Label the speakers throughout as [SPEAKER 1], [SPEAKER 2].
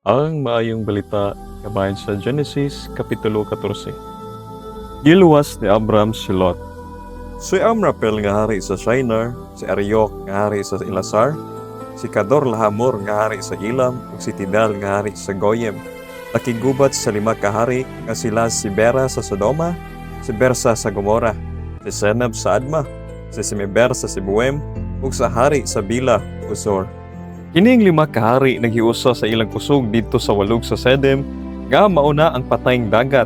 [SPEAKER 1] Ang maayong balita kabahin sa Genesis Kapitulo 14. Giluwas ni Abram si Lot. Si Amrapel nga hari sa Shinar, si Ariok nga hari sa Elasar, si Kadorlahamor nga hari sa Ilam, ug si Tidal nga hari sa Goyim. Nakigubat sa 5 ka hari nga sila si Bera sa Sodoma, si Bersa sa Gomora, si Senab sa Adma, si Simeber sa Sibuem, ug sa hari sa Bila, Usor. Kining 5 ka hari naghiusa sa ilang kusog dito sa walog sa Sedem, nga mauna ang patayng dagat.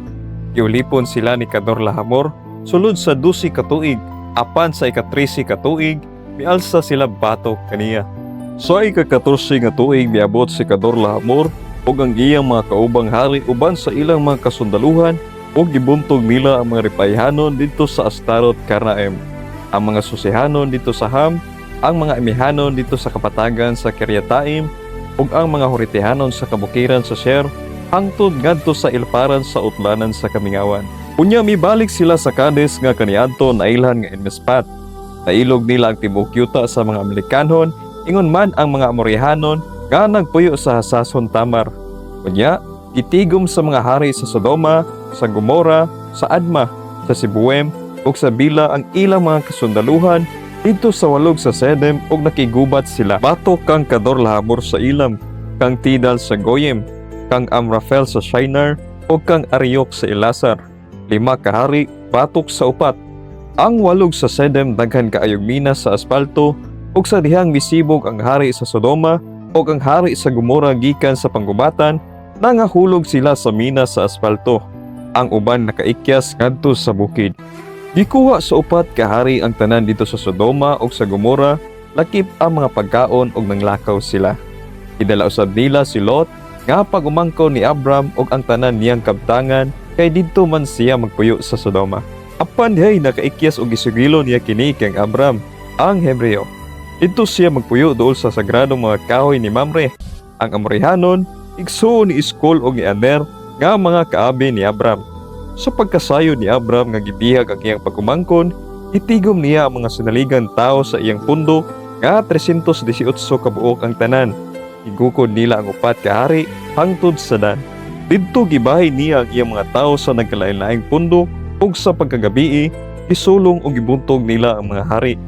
[SPEAKER 1] Giulipon sila ni Kadorlahamor sulod sa 12 ka tuig, apan sa ika-13 ka tuig mialsa sila batok kaniya. Sa ika-14 nga tuig miabot si Kadorlahamor ug ang iyang mga kaubang hari uban sa ilang mga kasundaluhan ug gibuntog nila ang mga Repaihanon dito sa Astarot Karnaim, ang mga Susihanon dito sa Ham, ang mga Emihanon dito sa kapatagan sa Kiryataim, ug ang mga Horitihanon sa kabukiran sa Sher, hangtod ngadto sa ilparan sa utlanan sa Kamingawan. Unya mibalik sila sa Kades nga kaniadto nailhan nga Enmispat. Nailog nila ang tibuok yuta sa mga Amerikanhon, ingon man ang mga Amorihanon nga nagpuyo sa Hasason Tamar. Unya gitigom sa mga hari sa Sodoma, sa Gomora, sa Adma, sa Sibuem, ug sa Bila ang ilang mga kasundaluhan dito sa walog sa Sedem ug nakigubat sila. Batok kang Kadorlahamor sa Ilam, kang Tidal sa Goyim, kang Amrapel sa Shinar, ug kang Ariok sa Elasar. 5 ka hari batok sa upat. Ang walog sa Sedem daghan kaayog mina sa asfalto, ug sa dihang misibog ang hari sa Sodoma ug ang hari sa Gomora gikan sa panggubatan, nangahulog sila sa mina sa asfalto. Ang uban nakaikyas ngadto sa bukid. Gikuha sa upat ka hari ang tanan dito sa Sodoma ug sa Gomora, lakip ang mga pagkaon ug nanglakaw sila. Idala usab nila si Lot nga pagumangkaw ni Abram ug ang tanan niyang kabtangan, kay didto man siya magpuyo sa Sodoma. Apan dihay nakaikyas og gisugilo niya kini kang Abram, ang Hebreo. Dito siya magpuyo dool sa sagradong mga kahoy ni Mamre. Ang Amorihanon igsuon ni Iskol ug ni Aner nga mga kaabi ni Abram. Sa pagkasayo ni Abram nga gibihag ang iyang pagkumangkon, itigom niya ang mga sinaligan tao sa iyang pundo nga 318 kabuok ang tanan. Igukod nila ang upat ka hari hangtod sa Dan. Didto gibahay niya ang iyang mga tao sa nagkalain-laing pundo ug sa pagkagabii gisulong ug gibuntog nila ang mga hari.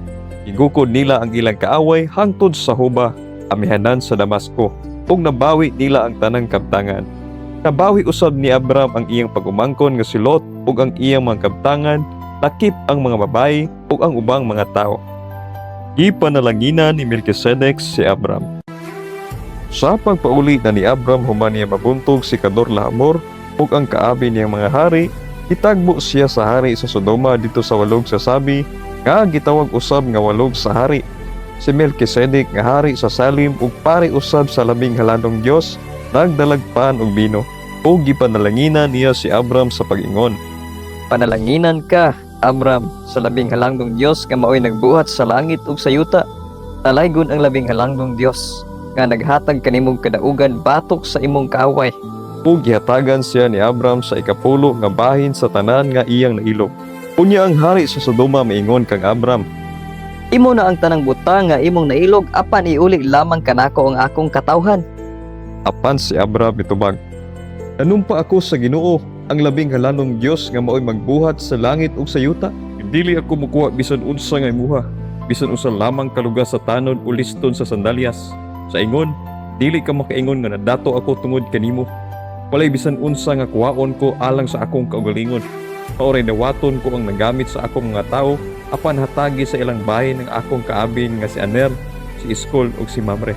[SPEAKER 1] Igukod nila ang ilang kaaway hangtod sa Hoba, amihanan sa Damasco, ug nabawi nila ang tanang kabtangan. Nabawi usab ni Abram ang iyang pagumangkon nga si Lot ug ang iyang mga kabtangan, lakip ang mga babayi ug ang ubang mga tao. Ipanalanginan ni Melkisedek si Abram. Sa pagpauli na ni Abram human niya mabuntog si Kadorlahamor ug ang kaabi niyang mga hari, itagbo siya sa hari sa Sodoma dito sa walog sa Sabi, nga gitawag usab nga walog sa hari. Si Melkisedek nga hari sa Salim ug pari usab sa labing halandong Dios, nagdalagpan og bino. O gipanalanginan niya si Abram sa pag-ingon.
[SPEAKER 2] Panalanginan ka, Abram, sa labing halangdong Dios nga mao'y nagbuhat sa langit ug sa yuta. Talaygon ang labing halangdong Dios nga naghatag kanimong kadaugan batok sa imong kaaway.
[SPEAKER 1] O gihatagan siya ni Abram sa ikapulo nga bahin sa tanan nga iyang nailog. Unya ang hari sa Sodoma maingon kang Abram,
[SPEAKER 2] Imo na ang tanang butang nga imong nailog, apan iuli lamang kanako ang akong katawhan.
[SPEAKER 1] Apan si Abram mitubag, nanumpa ako sa Ginoo, ang labing halanong Dios nga mao'y magbuhat sa langit ug sa yuta. Dili ako mukuha bisan unsa nga imuha, bisan usa lamang kaluga sa tanon o liston sa sandalyas. Sa ingon, dili ka makaingon nga nadato ako tungod kanimo. Walay bisan unsa nga kuhaon ko alang sa akong kaugalingon. Maoray nawaton ko ang nagamit sa akong mga tao, apan hatagi sa ilang bahin ng akong kaabin nga si Aner, si Iskol ug si Mamre.